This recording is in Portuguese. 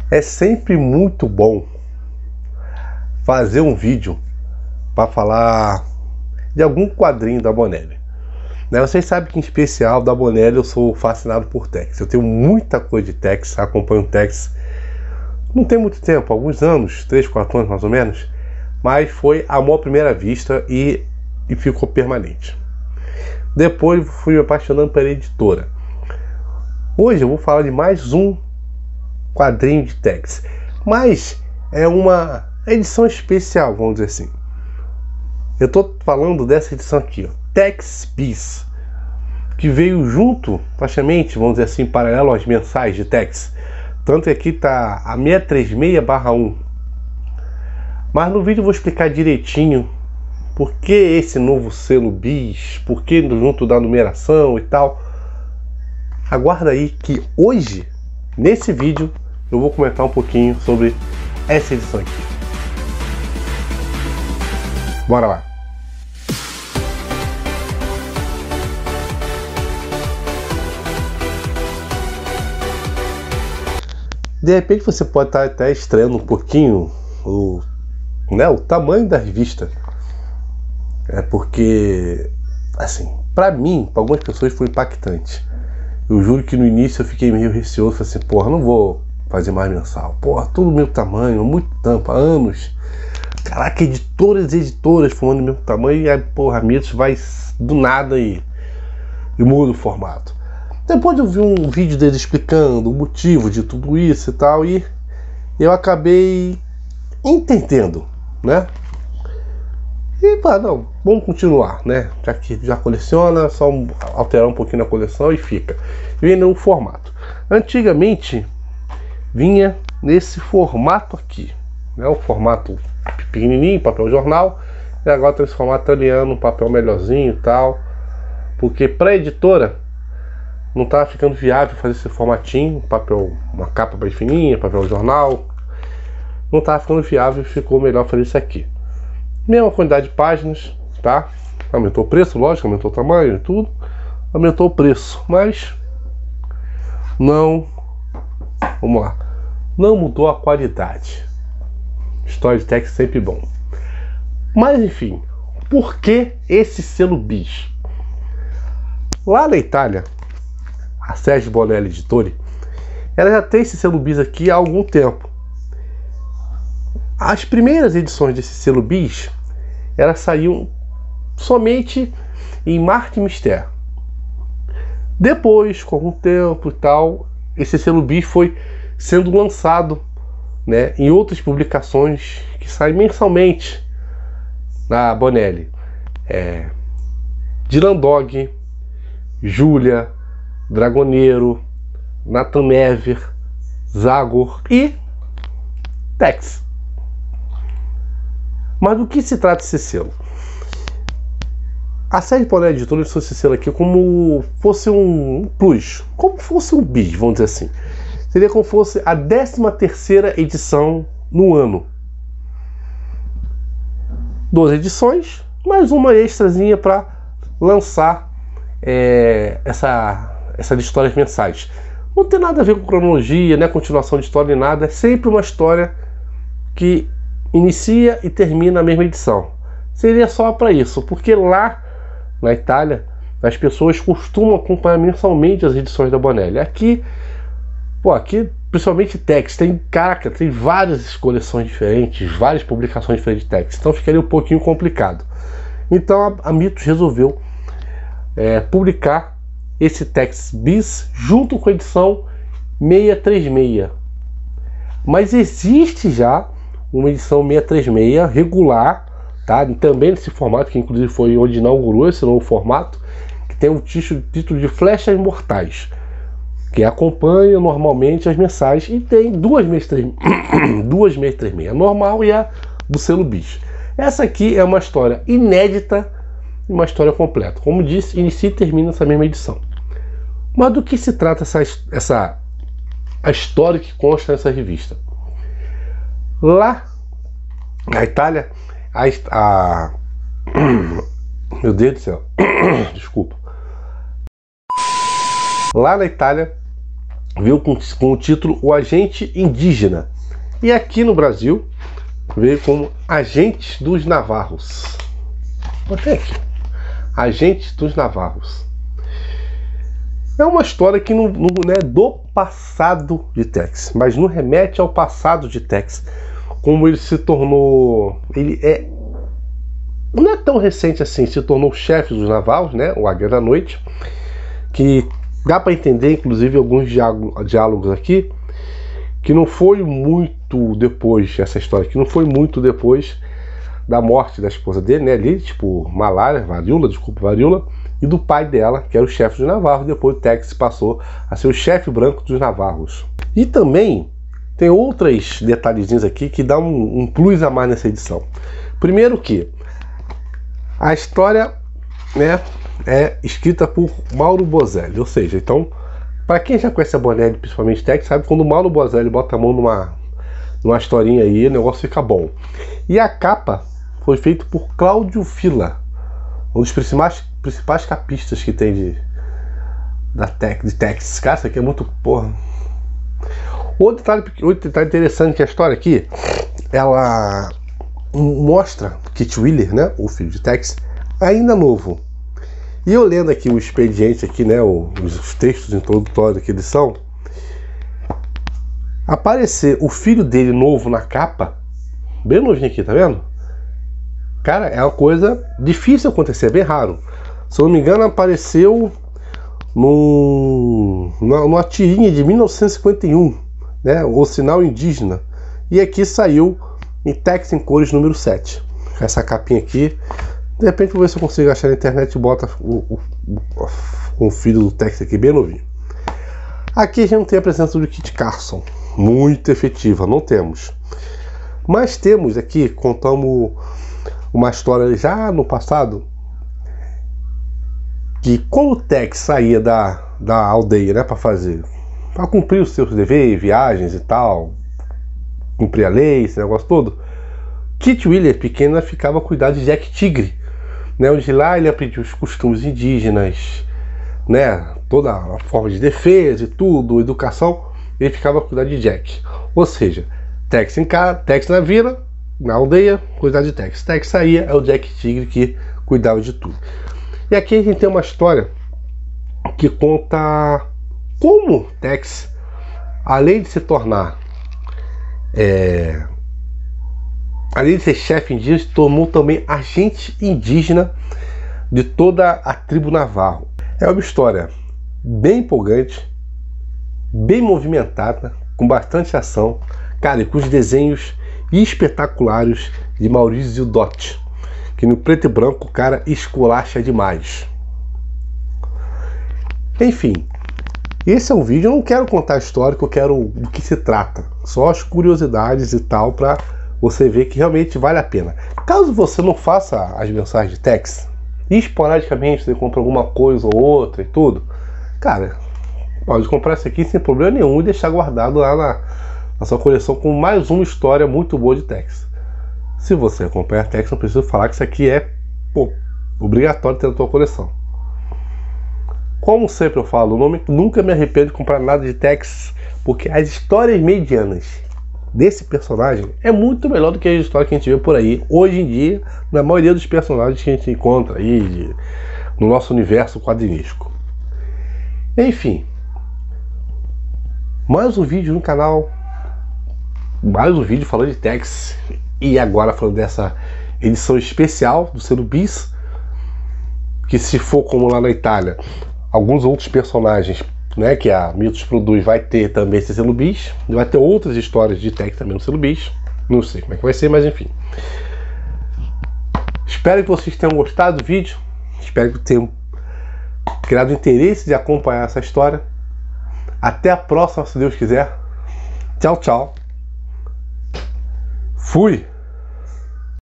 É sempre muito bom fazer um vídeo para falar de algum quadrinho da Bonelli. Vocês sabem que, em especial, da Bonelli eu sou fascinado por Tex. Eu tenho muita coisa de Tex, acompanho Tex não tem muito tempo, alguns anos, 3, 4 anos mais ou menos, mas foi amor à primeira vista e ficou permanente. Depois fui me apaixonando pela editora. Hoje eu vou falar de mais um quadrinho de Tex, mas é uma edição especial, vamos dizer assim. Eu estou falando dessa edição aqui, ó, Tex Bis, que veio junto, praticamente, vamos dizer assim, paralelo às mensais de Tex. Tanto que aqui está a 636/1. Mas no vídeo eu vou explicar direitinho por que esse novo selo Bis, por que junto da numeração e tal. Aguarda aí que hoje, nesse vídeo, eu vou comentar um pouquinho sobre essa edição aqui. Bora lá! De repente você pode estar até estranhando um pouquinho o tamanho da revista. É porque, assim, pra mim, pra algumas pessoas foi impactante. Eu juro que no início eu fiquei meio receoso, assim, porra, não vou fazer mais mensal. Porra, tudo meu tamanho, muito tampa, anos. Caraca, editoras formando o mesmo tamanho, e aí, porra, a Mitos vai do nada e muda o formato. Depois eu vi um vídeo deles explicando o motivo de tudo isso e tal, e eu acabei entendendo, né? E pá, não, vamos continuar, né? Já que já coleciona, só alterar um pouquinho na coleção e fica. Vem no formato. Antigamente vinha nesse formato aqui, né? O formato pequenininho, papel jornal, e agora tem esse formato italiano, um papel melhorzinho e tal, porque para editora não estava ficando viável fazer esse formatinho, papel, uma capa bem fininha, papel jornal, não estava ficando viável, ficou melhor fazer isso aqui. Mesma quantidade de páginas, tá? Aumentou o preço, lógico, aumentou o tamanho e tudo, aumentou o preço, mas não, vamos lá, não mudou a qualidade. História de Tex sempre bom. Mas enfim, por que esse selo Bis? Lá na Itália, a Sergio Bonelli Editore, ela já tem esse selo Bis aqui há algum tempo. As primeiras edições desse selo Bis, elas saíam somente em Marte Mystère. Depois, com algum tempo e tal, esse selo Bis foi sendo lançado, né, em outras publicações que saem mensalmente na Bonelli. Dylan Dog, Júlia, Dragoneiro, Nathan Never, Zagor e Tex. Mas do que se trata esse selo? A Sergio Bonelli Editore lançou esse selo aqui como fosse um plus, como fosse um bis, vamos dizer assim. Seria como fosse a 13ª edição no ano. 12 edições, mais uma extrazinha para lançar essa de histórias mensais. Não tem nada a ver com cronologia, né, continuação de história nem nada, é sempre uma história que inicia e termina na mesma edição. Seria só para isso, porque lá na Itália as pessoas costumam acompanhar mensalmente as edições da Bonelli. Aqui, principalmente Tex, tem várias coleções diferentes, várias publicações diferentes de Tex, então ficaria um pouquinho complicado. Então a Mitos resolveu publicar esse Tex Bis junto com a edição 636. Mas existe já uma edição 636 regular, tá? Também nesse formato, que inclusive foi onde inaugurou esse novo formato, que tem o título de Flechas Mortais, que acompanha normalmente as mensais, e tem duas 636, a normal e a do selo Bis. Essa aqui é uma história inédita e uma história completa. Como disse, inicia e termina essa mesma edição. Mas do que se trata a história que consta nessa revista? Lá na Itália, meu Deus do céu, desculpa. Lá na Itália, veio com o título O Agente Indígena. E aqui no Brasil veio como Agentes dos Navarros. Botei aqui. Agentes dos Navarros. É uma história que não é do passado de Tex, mas não remete ao passado de Tex. Como ele se tornou... não é tão recente assim, se tornou chefe dos Navarros, né? O Águia da Noite. Que dá para entender, inclusive, alguns diálogos aqui, que não foi muito depois, essa história aqui, não foi muito depois da morte da esposa dele, né? Ali, tipo, varíola, e do pai dela, que era o chefe dos Navarros. Depois o Tex passou a ser o chefe branco dos Navarros. E também tem outros detalhezinhos aqui que dá um plus a mais nessa edição. Primeiro que a história, né, é escrita por Mauro Bozelli, ou seja, então, para quem já conhece a Bonelli, principalmente Tex, sabe quando o Mauro Bozelli bota a mão numa historinha aí, o negócio fica bom. E a capa foi feita por Cláudio Fila, um dos principais capistas que tem de Tex. Cara, isso aqui é muito porra. Outro detalhe interessante que a história aqui, ela mostra Kit Wheeler, né, o filho de Tex, ainda novo. E eu lendo aqui o expediente aqui, né, os textos introdutórios que eles são, aparecer o filho dele novo na capa, bem novinho aqui, tá vendo? Cara, é uma coisa difícil acontecer, é bem raro. Se eu não me engano, apareceu numa tirinha de 1951, né, O Sinal Indígena. E aqui saiu em Tex em Cores número 7. Essa capinha aqui. De repente vou ver se eu consigo achar na internet e bota o filho do Tex aqui bem novinho. Aqui a gente não tem a presença do Kit Carson, muito efetiva, não temos. Mas temos aqui, contamos uma história já no passado, que quando o Tex saía da aldeia, né, para cumprir os seus deveres, viagens e tal, cumprir a lei, esse negócio todo, Kit Wheeler pequena ficava a cuidar de Jack Tigre, né, onde lá ele aprendia os costumes indígenas, né, toda a forma de defesa e tudo, educação, ele ficava a cuidar de Jack. Ou seja, Tex em casa, Tex na vila, na aldeia, cuidar de Tex. Tex saía, é o Jack Tigre que cuidava de tudo. E aqui a gente tem uma história que conta como Tex, além de se tornar além de ser chefe indígena, se tornou também agente indígena de toda a tribo Navarro. É uma história bem empolgante, bem movimentada, com bastante ação, cara, e com os desenhos espetaculares de Maurício Dott, que no preto e branco o cara esculacha demais. Enfim, esse é um vídeo, eu não quero contar a história, eu quero do que se trata, só as curiosidades e tal, para você ver que realmente vale a pena. Caso você não faça as mensagens de Tex, e esporadicamente você compra alguma coisa ou outra e tudo, cara, pode comprar isso aqui sem problema nenhum e deixar guardado lá na sua coleção com mais uma história muito boa de Tex. Se você acompanha a Tex, não preciso falar que isso aqui é obrigatório ter na sua coleção. Como sempre eu falo, nunca me arrependo de comprar nada de Tex, porque as histórias medianas desse personagem é muito melhor do que a história que a gente vê por aí hoje em dia, na maioria dos personagens que a gente encontra aí no nosso universo quadrinístico. Enfim, mais um vídeo no canal, mais um vídeo falando de Tex, e agora falando dessa edição especial do Selo Bis, que se for como lá na Itália, alguns outros personagens, né, que a Mitos produz, vai ter também esse Selo Bis, vai ter outras histórias de Tex também no Selo Bis, não sei como é que vai ser, mas enfim. Espero que vocês tenham gostado do vídeo, espero que tenham criado interesse de acompanhar essa história. Até a próxima, se Deus quiser. Tchau, tchau. Fui!